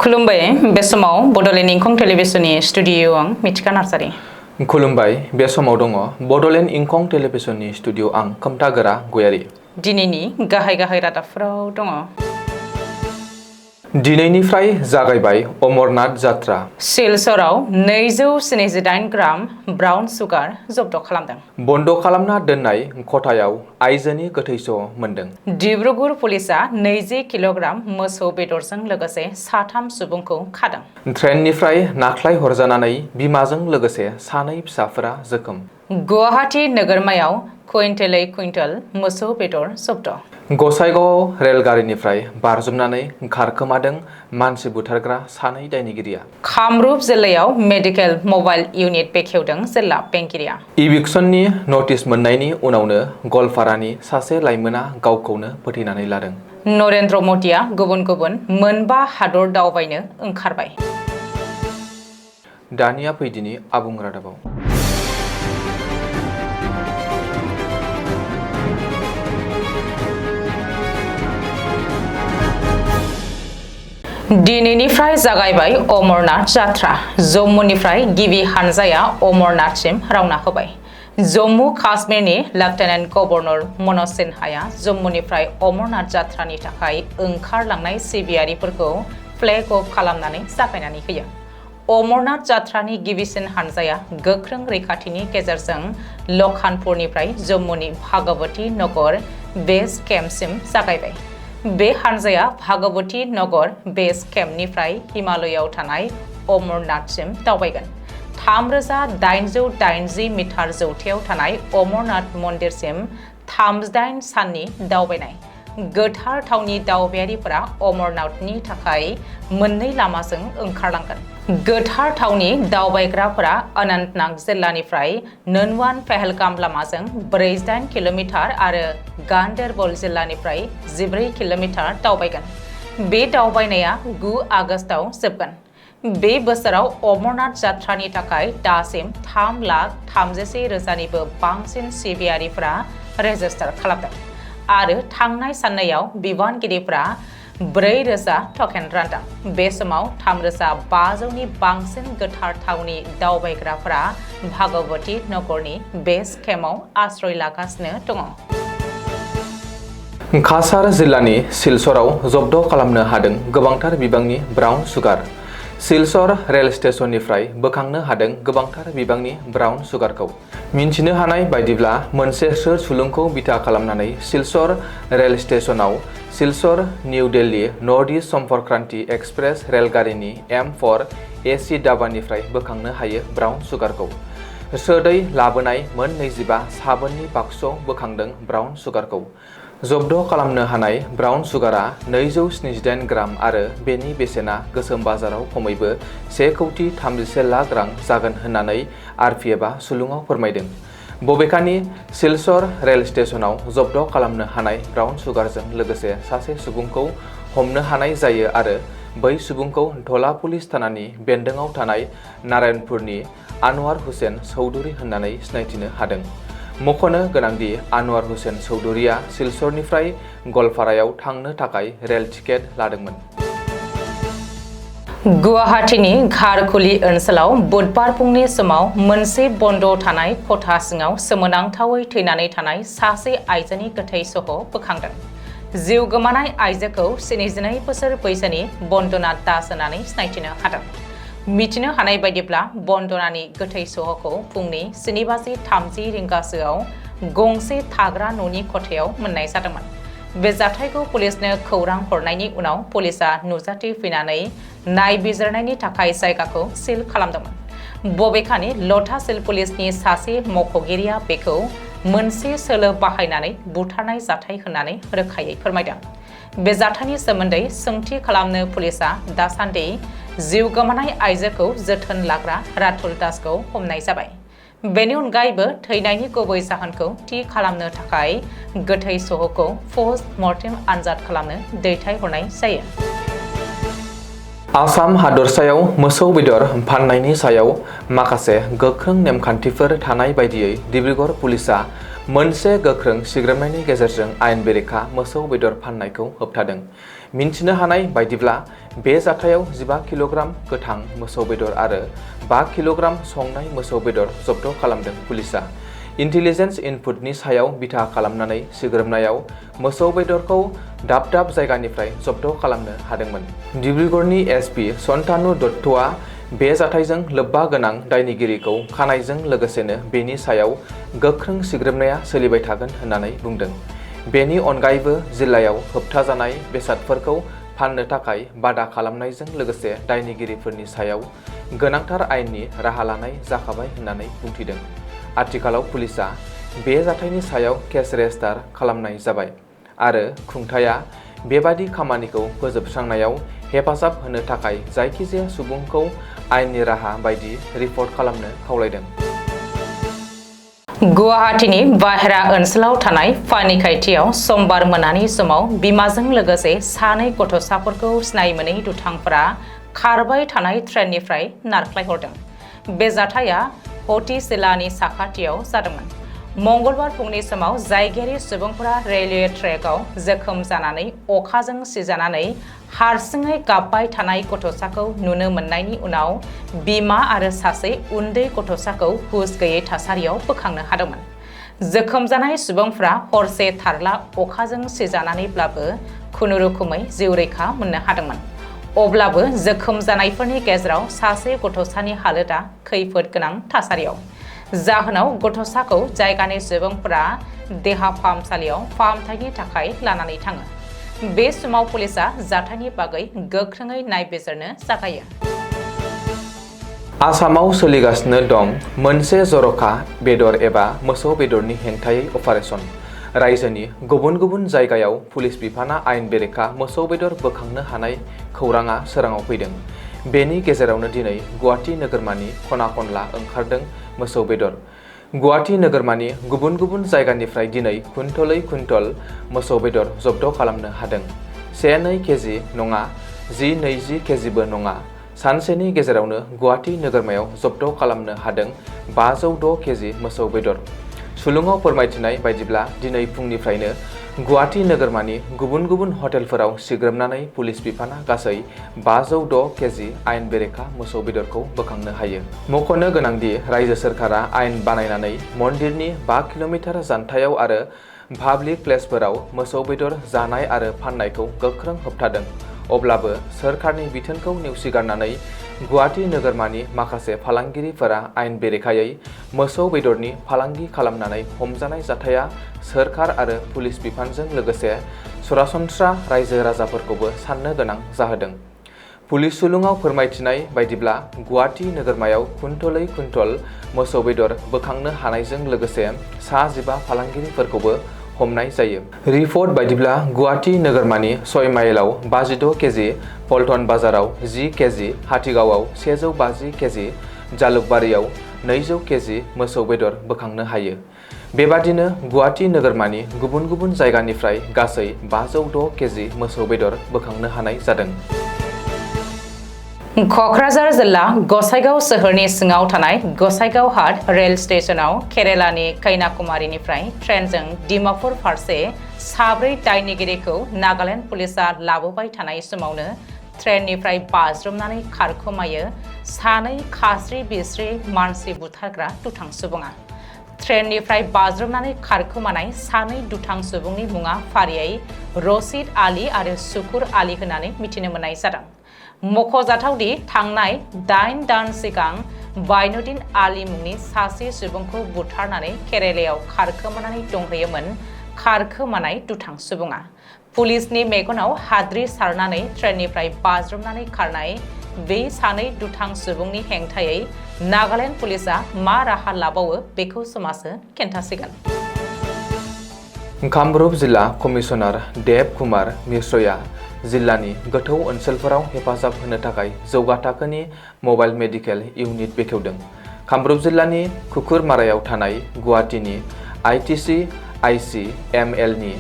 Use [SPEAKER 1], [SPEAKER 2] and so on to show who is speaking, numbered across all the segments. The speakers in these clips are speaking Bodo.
[SPEAKER 1] खुलुमबाय बे समाव बड'लेण्ड इंखं टेलिभिजननि स्टुडिअ आं मिथिका नार्जारि।
[SPEAKER 2] खुलुमबाय बे समाव दङ बड'लेण्ड इंखं टेलिभिजननि स्टुडिअ आं खोमथागोरा गयारि।
[SPEAKER 1] दिनैनि गाहाय रादाबफोराव दङ।
[SPEAKER 2] दिनैनिफ्राय जागायबाय अमरनाथ जात्रा।
[SPEAKER 1] सिलचराव 278 ग्राम ब्राउन सुगार जब्द खालामदों।
[SPEAKER 2] बन्द खालामना दोननाय खथायाव आइजोनि गोथैस' मोनदों।
[SPEAKER 1] डिब्रुगड़ पुलिसा 20 किल'ग्राम मोसौ बेदरजों लोगोसे 3 सुबुंखौ खादों।
[SPEAKER 2] ट्रेननिफ्राय नाख्लाय हरजानानै बिमाजों लोगोसे 2 फिसाफोरा जोखोम।
[SPEAKER 1] गुवाहाटी नोगोरमायाव कुइन्टेल मोसौ बेदर जब्द।
[SPEAKER 2] गसाइगाव रेलगारिनिफ्राय बारजुमनानै खारखोमादों मानसि बुथारग्रा 2 दायनिगिरिया।
[SPEAKER 1] कामरुप जिल्लायाव मेडिकेल मबाइल इउनिट बेखेवदों जिल्ला बेंगिरिया।
[SPEAKER 2] इभिक्सननि नटिस मोननायनि उनावनो गलपारानि सासे लाइमोना गावखौनो फोथैनानै लादों।
[SPEAKER 1] नरेन्द्र मदिया गुबुन 5 हादर दावबायनो ओंखारबाय।
[SPEAKER 2] दानिया फैदिनि आबुं रादाबाव।
[SPEAKER 1] दिनैनिफ्राय जागायबाय अमरनाथ जात्रा। जम्मुनिफ्राय गिबि हानजाया अमरनाथसिम रावना होबाय। जम्मु काश्मीरनि लेफ्टिनेन्ट गभर्नर मनज सिन्हाया जम्मुनिफ्राय अमरनाथ जात्रानि थाखाय ओंखारलांनाय सिबियारिफोरखौ फ्लेग अफ खालामनानै जागायनानै होयो। अमरनाथ जात्रानि गिबिसिन हानजाया गोख्रों रैखाथिनि गेजेरजों लखानपुरनिफ्राय जम्मुनि भागवती नगर बेस केम्पसिम जागायबाय। बे हानजाया भागवती नगर बेस केम्पनिफ्राय हिमालयआव थानाय अमरनाथसिम दावबायगोन। 3880 मिटार जौथायाव थानाय अमरनाथ मन्दिरसिम 38 साननि दावबायनाय। गोथार थावनि दावबायारिफोरा अमरनाथनि थाखाय 2 लामाजों ओंखारलांगोन। गोथार थावनि दावबायग्राफोरा अनन्तनाग जिल्लानिफ्राय ननवान पहलगाम लामाजों 48 किल'मिटार आरो गान्दरबल जिल्लानिफ्राय 14 किल'मिटार दावबायगोन। बे दावबायनाया 9 आगस्टआव जोबगोन। बे बोसोराव अमरनाथ जात्रानि थाखाय दासिम 3,31,000निबो बांसिन सिबियारिफोरा रेजिस्टार खालामदों आरो थांनाय साननैआव बिबानगिरिफोरा 4,000 टकेन रानदों। बे समाव 3,500नि बांसिन गोथार थावनि दावबायग्राफोरा भागवती नगरनि बेस केम्पआव आश्रय लागासिनो दङ।
[SPEAKER 2] काछार जिल्लानि सिलचराव जब्द खालामनो हादों गोबांथार बिबांनि ब्राउन सुगार। सिलचर रेल स्टेशननिफ्राय बोखांनो हादों गोबांथार बिबांनि ब्राउन सुगारखौ। मिन्थिनो हानाय बायदिब्ला मोनसे सोर सुलुंखौ बिथा खालामनानै सिलचर रेल स्टेशनाव Silchar new Delhi north east Sampark Kranti express रेलगारिनि M4 AC दाबानिफ्राय बोखांनो हायो ब्राउन सुगारखौ। सोदै लाबोनाय मोन 25 साबोननि बाक्सुआव बोखांदों ब्राउन सुगारखौ। जब्द खालामनो हानाय ब्राउन सुगारा 278 ग्राम आरो बेनि बेसेना गोसोम बाजाराव खमैबो 1,30,00,000 रां जागोन होननानै RPFआ सुलुङाव फोरमायदों। बबेखानि सिलचर रेल स्टेशनाव जब्द खालामनो हानाय ब्राउन सुगारजों लोगोसे सासे सुबुंखौ हमनो हानाय जायो आरो बै सुबुंखौ धला पुलिस थानानि बेन्दोंआव थानाय नारायणपुरनि आनवार हुसेन चौधुरी होननानै सिनायथिनो हादों। मख'नो गोनांदि आनवार हुसेन चौधुरीया सिलचरनिफ्राय गलपारायाव थांनो थाखाय रेल टिकेट लादोंमोन।
[SPEAKER 1] गुवाहाटीनि घारकुली ओनसोलाव बुधबार फुंनि समाव मोनसे बन्द थानाय खथा सिङाव सोमोनांथावै थैनानै थानाय सासे आइजोनि गोथै सह बोखांदों। जिउ गोमानाय आइजोखौ 72 बोसोर बैसोनि बन्दना दास होननानै सिनायथिनो हादों। मिथिनो हानाय बायदिब्ला बन्दनानि गोथै सहखौ फुंनि 7:30 रिंगासोआव गंसे थाग्रा न'नि खथायाव मोननाय जादोंमोन। बे जाथायखौ पुलिसनो खौरां हरनायनि उनाव पुलिसा नुजाथिफैनानै नायबिजिरनायनि थाखाय जायगाखौ सिल खालामदोंमोन। बबेखानि लटासिल पुलिसनि सासे मावख'गिरिया बेखौ मोनसे सोलो बाहायनानै बुथारनाय जाथाय होननानै रोखायै फोरमायदों। बे जाथायनि सोमोन्दै सोंथि खालामनो पुलिसा दासान्दि जिउ गोमानाय आइजोखौ जोथोन लाग्रा रातुल दासखौ हमनाय जाबाय। बेनि अनगायैबो थैनायनि गुबै जाहोनखौ थि खालामनो थाखाय गोथै सहखौ पस्ट मर्टेम आनजाद खालामनो दैथायहरनाय जायो।
[SPEAKER 2] आसाम हादरसायाव मोसौ बेदर फाननायनि सायाव माखासे गोख्रों नेमखान्थिफोर थानाय बायदियै डिब्रुगड़ पुलिसा मोनसे गोख्रों सिग्रोमनायनि गेजेरजों आयेन बेरेखा मोसौ बेदर फाननायखौ होबथादों। मिन्थिनो हानाय बायदिब्ला बे जाथायाव 15 किल'ग्राम गोथां मोसौ बेदर आरो 5 किल'ग्राम संनाय मोसौ बेदर जब्द खालामदों पुलिसा। इन्टेलिजेन्स इनपुटनि सायाव बिथा खालामनानै सिग्रोमनायाव मोसौ बेदरखौ दाब दाब जायगानिफ्राय जब्द खालामनो हादोंमोन। डिब्रुगड़नि एसपि सन्तानु दत्तआ बे जाथायजों लोब्बा गोनां दायनिगिरिखौ खानायजों लोगोसेनो बेनि सायाव गोख्रों सिग्रोमनाया सोलिबाय थागोन होननानै बुंदों। बेनि अनगायैबो जिल्लायाव होबथाजानाय बेसादफोरखौ फाननो थाखाय बादा खालामनायजों लोगोसे दायनिगिरिफोरनि सायाव गोनांथार आयेननि राहा लानाय जाखाबाय होननानै बुंथिदों। आथिखालाव पुलिसा बे जाथायनि सायाव केस रेजिस्टार खालामनाय जाबाय आरो खुंथाया बेबादि खामानिखौ फोजोबस्रांनायाव हेफाजाब होनो थाखाय जायखिजाया सुबुंखौ आयेननि राहा बायदि रिपर्ट खालामनो खावलायदों।
[SPEAKER 1] गुवाहाटीनि बाहेरा ओनसोलाव थानाय फानिखायथियाव समबार मोनानि समाव बिमाजों लोगोसे सानै गथ'साफोरखौ सिनाय मोनै दुथांफोरा खारबाय थानाय ट्रेननिफ्राय नारख्लायहरदों। बे जाथाया हटिसिलानि साखाथियाव जादोंमोन। मंगलबार फुंनि समाव जायगायारि सुबुंफोरा रेलवे ट्रेकआव जोखोम जानानै अखाजों सिजानानै हारसिङै गाबबाय थानाय गथ'साखौ नुनो मोननायनि उनाव बिमा आरो सासे उन्दै गथ'साखौ हुस गैयै थासारियाव बोखांनो हादोंमोन। जोखोम जानाय सुबुंफ्रा हरसे थारला अखाजों सिजानानैब्लाबो खुनुरुखुमै जिउ रैखा मोननो हादोंमोन। अब्लाबो जोखोम जानायफोरनि गेजेराव सासे गथ'सानि हालोदा खैफोद गोनां थासारियाव। जाहोनाव गथ'साखौ जायगानि सुबुंफोरा देहा फाहामसालियाव फाहामथायनि थाखाय लानानै थाङो। बे समाव पुलिसा जाथायनि बागै गोख्रोङै नायबिजिरनो जागायो।
[SPEAKER 2] आसामाव सोलिगासिनो दं मोनसे जर'खा बेदर एबा मोसौ बेदरनि हेंथायै अपारेशन। रायजोनि गुबुन गुबुन जायगायाव पुलिस बिफाना आयेन बेरेखा मोसौ बेदर बोखांनो हानाय खौराङा सोराङाव फैदों। बेनि गेजेरावनो दिनै गुवाहाटी नोगोरमानि खना खनला ओंखारदों मोसौ बेदर। गुवाहाटी नोगोरमानि गुबुन गुबुन जायगानिफ्राय दिनै कुइन्टलै कुइन्टल मोसौ बेदर जब्द खालामनो हादों। 1-2 केजि नङा, 10-20 केजिबो नङा। सानसेनि गेजेरावनो गुवाहाटी नोगोरमायाव जब्द खालामनो हादों 506 केजि मोसौ बेदर। सुलुङाव फोरमायथिनाय बायदिब्ला दिनै फुंनिफ्रायनो गुवाहाटी नोगोरमानि गुबुन गुबुन हटेलफोराव सिग्रोमनानै पुलिस बिफाना गासै 506 केजि आयेन बेरेखा मोसौ बेदरखौ बोखांनो हायो। मख'नो गोनांदि रायजो सोरखारा आयेन बानायनानै मन्दिरनि 5 किल'मिटार जानथायाव आरो पाब्लिक प्लेसफोराव मोसौ बेदर जानाय आरो फाननायखौ गोख्रों होबथादों। अब्लाबो सोरखारनि बिथोनखौ नेवसिगारनानै गुवाहाटी नोगोरमानि माखासे फालांगिरिफोरा आयेन बेरेखायै मोसौ बेदरनि फालांगि खालामनानै हमजानाय जाथाया सोरखार आरो पुलिस बिफानजों लोगोसे सरासनस्रा रायजो राजाफोरखौबो साननो गोनां जाहोदों। पुलिस सुलुङाव फोरमायथिनाय बायदिब्ला गुवाहाटी नोगोरमायाव कुइन्टलै कुइन्टल मोसौ बेदर बोखांनो हानायजों लोगोसे सा 15 फालांगिरिफोरखौबो हमनाय जायो। रिपर्ट बायदिब्ला गुवाहाटी नोगोरमानि 6 माइलाव 56 केजि, पल्टन बाजाराव 10 केजि, हाथिगावआव 150 केजि, जालुकबारियाव 200 केजि मोसौ बेदर बोखांनो हायो। बेबादिनो गुवाहाटी नोगोरमानि गुबुन गुबुन जायगानिफ्राय गासै 506 केजि मोसौ बेदर बोखांनो हानाय जादों।
[SPEAKER 1] क'क्राझार जिल्ला गसाइगाव सोहोरनि सिङाव थानाय गसाइगाव हाट रेल स्टेशनाव केरेलानि कन्याकुमारीनिफ्राय ट्रेनजों डिमापुर फारसे 4 दायनिगिरिखौ नागालेण्ड पुलिसा लाबोबाय थानाय समावनो ट्रेननिफ्राय बाज्रुमनानै खारखोमायो 2 खास्रि बिस्रि मानसि बुथारग्रा दुथां सुबुङा। ट्रेननिफ्राय बाज्रुमनानै खारखोमानाय 2 दुथां सुबुंनि मुङा फारियै रसिद आली आरो सुकुर आली होननानै मिथिनो मोननाय जादों। मख'जाथावदि थांनाय 8 दान सिगां बाइनुद्दिन आली मुंनि सासे सुबुंखौ बुथारनानै केरेलायाव खारखोमानानै दंहैयोमोन खारखोमानाय दुथां सुबुङा। पुलिसनि मेगनाव हाद्रि सारनानै ट्रेननिफ्राय बाज्रुमनानै खारनाय बे 2 दुथां सुबुंनि हेंथायै नागालेण्ड पुलिसा मा राहा लाबावो बेखौ समाजो खिन्थासिगोन।
[SPEAKER 2] कामरुप जिल्ला कमिशनार देब कुमार मिश्रया जिल्लानि गोथौ ओनसोलफोराव हेफाजाब होनो थाखाय जौगा थाखोनि मबाइल मेडिकेल इउनिट बेखेवदों। कामरुप जिल्लानि कुकुरमारायाव थानाय गुवाहाटीनि आइटिसि ICMLनि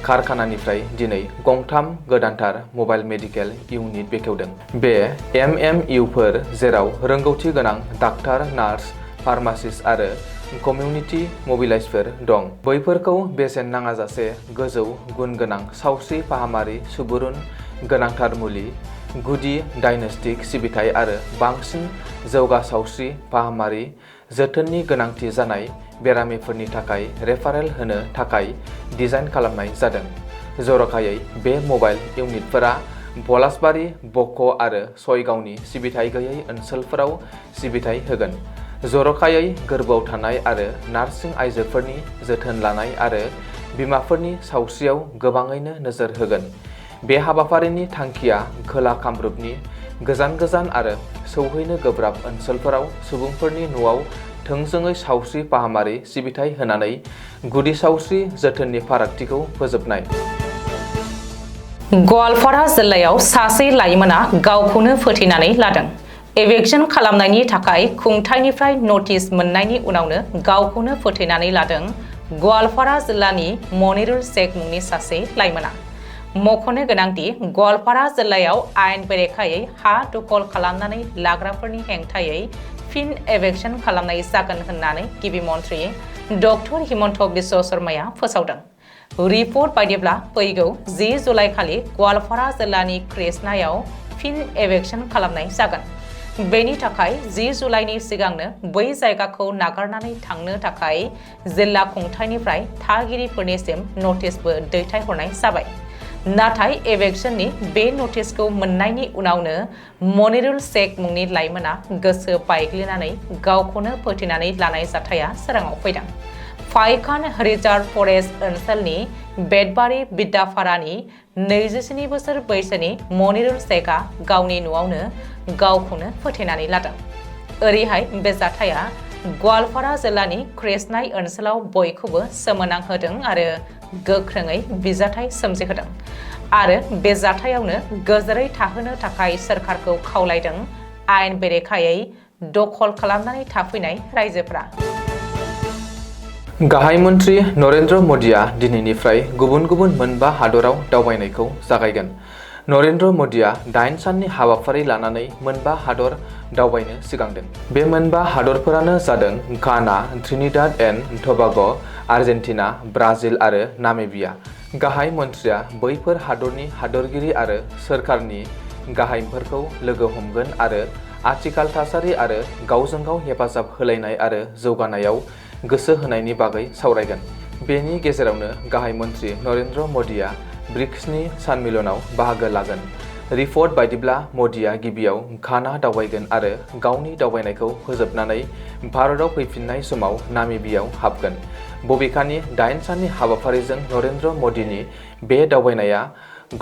[SPEAKER 2] कारखानानिफ्राय दिनै गंथाम गोदानथार मबाइल मेडिकेल इउनिट बेखेवदों। बे MMUफोर जेराव रोंगौथि गोनां डाक्टार, नार्स, फार्मासिस्ट आरो कमिउनिटि मबिलाइजफोर दं, बैफोरखौ बेसेन नाङाजासे गोजौ गुन गोनां सावस्रि फाहामारि सुबुरुन गोनांथार मुलि, गुदि डायग्नोस्टिक सिबिथाइ आरो बांसिन जौगा सावस्रि फाहामारि जोथोननि गोनांथि जानाय बेरामिफोरनि थाखाय रेफारेल होनो थाखाय डिजाइन खालामनाय जादों। जर'खायै बे मबाइल इउनिटफोरा पलासबारि, बक' आरो सयगावनि सिबिथाइ गैयै ओनसोलफोराव सिबिथाइ होगोन। जर'खायै गोर्बोआव थानाय आरो नार्सिं आइजोफोरनि जोथोन लानाय आरो बिमाफोरनि सावस्रियाव गोबाङैनो नोजोर होगोन। बे हाबाफारिनि थांखिया खोला कामरुपनि गोजान आरो सौहैनो गोब्राब ओनसोलफोराव सुबुंफोरनि न'आव थोंजोङै सावस्रि फाहामारि सिबिथाइ होनानै गुदि सावस्रि जोथोननि फारागथिखौ फोजोबनाय।
[SPEAKER 1] गवालपारा जिल्लायाव सासे लाइमोना गावखौनो फोथैनानै लादों। एभिक्सन खालामनायनि थाखाय खुंथायनिफ्राय नटिस मोननायनि उनावनो गावखौनो फोथैनानै लादों गवालपारा जिल्लानि मनिरुल शेख मुंनि सासे लाइमोना। मख'नो गोनांदि गवालपारा जिल्लायाव आयेन बेरेखायै हा दखल खालामनानै लाग्राफोरनि हेंथायै फिन एभिक्सन खालामनाय जागोन होननानै गिबि मन्थ्रि डक्टर हिमन्त बिश्व शर्माया फोसावदों। रिपर्ट बायदिब्ला फैगौ 10 जुलाइ खालि गवालपारा जिल्लानि कृष्णायाव फिन एभिक्सन खालामनाय जागोन। बेनि थाखाय 10 जुलाइनि सिगांनो बै जायगाखौ नागारनानै थांनो थाखाय जिल्ला खुंथायनिफ्राय थागिरिफोरनिसिम नटिसबो दैथायहरनाय जाबाय। नाथाय एभिक्सननि बे नटिसखौ मोननायनि उनावनो मनिरुल शेख मुंनि लाइमोना गोसो बायग्लिनानै गावखौनो फोथैनानै लानाय जाथाया सोराङाव फैदों। फाइकान रिजार्भ फरेस्ट ओनसोलनि बेदबारि बिद्दाफारानि 27 बोसोर बैसोनि मनिरुल शेखआ गावनि न'आवनो गावखौनो फोथैनानै लादों। ओरैहाय बे जाथाया गवालपारा जिल्लानि कृष्णाय ओनसोलाव बयखौबो सोमोनांहोदों आरो गोख्रोङै बिजाथाय सोमजिहोदों। आरो बे जाथायावनो गोजोरै थाहोनो थाखाय सोरखारखौ खावलायदों आयेन बेरेखायै दखल खालामनानै थाफैनाय रायजोफोरा।
[SPEAKER 2] गाहाय मन्थ्रि नरेन्द्र मदिया दिनैनिफ्राय गुबुन मोनबा हादराव दावबायनायखौ जागायगोन। नरेन्द्र मदिया 8 साननि हाबाफारि लानानै मोनबा हादर दावबायनो सिगांदों। बे मोनबा हादरफोरानो जादों घाना, ट्रिनिडाड एन्ड टबाग', आर्जेन्टिना, ब्राजिल आरो नामिबिया। गाहाय मन्थ्रिया बैफोर हादरनि हादरगिरि आरो सोरखारनि गाहायफोरखौ लोगो हमगोन आरो आथिखाल थासारि आरो गावजों गाव हेफाजाब होलायनाय आरो जौगानायाव गोसो होनायनि बागै सावरायगोन। बेनि गेजेरावनो गाहाय मन्थ्रि नरेन्द्र मदिया ब्रिक्सनि सानमिलनाव बाहागो लागोन। रिपर्ट बायदिब्ला मदिया गिबियाव घाना दावबायगोन आरो गावनि दावबायनायखौ फोजोबनानै भारताव फैफिननाय समाव नामिबियाव हाबगोन। बबेखानि 8 साननि हाबाफारिजों नरेन्द्र मदिनि बे दावबायनाया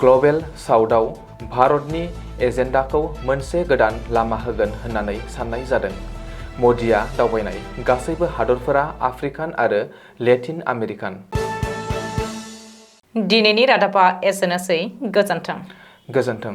[SPEAKER 2] ग्लबेल साउथआव भारतनि एजेन्डाखौ मोनसे गोदान लामा होगोन होननानै साननाय जादों। मदिया दावबायनाय गासैबो हादरफोरा आफ्रिकान आरो लेटिन आमेरिकान।
[SPEAKER 1] दिनैनि रादाबा एसेनोसै। गोजोन्थों।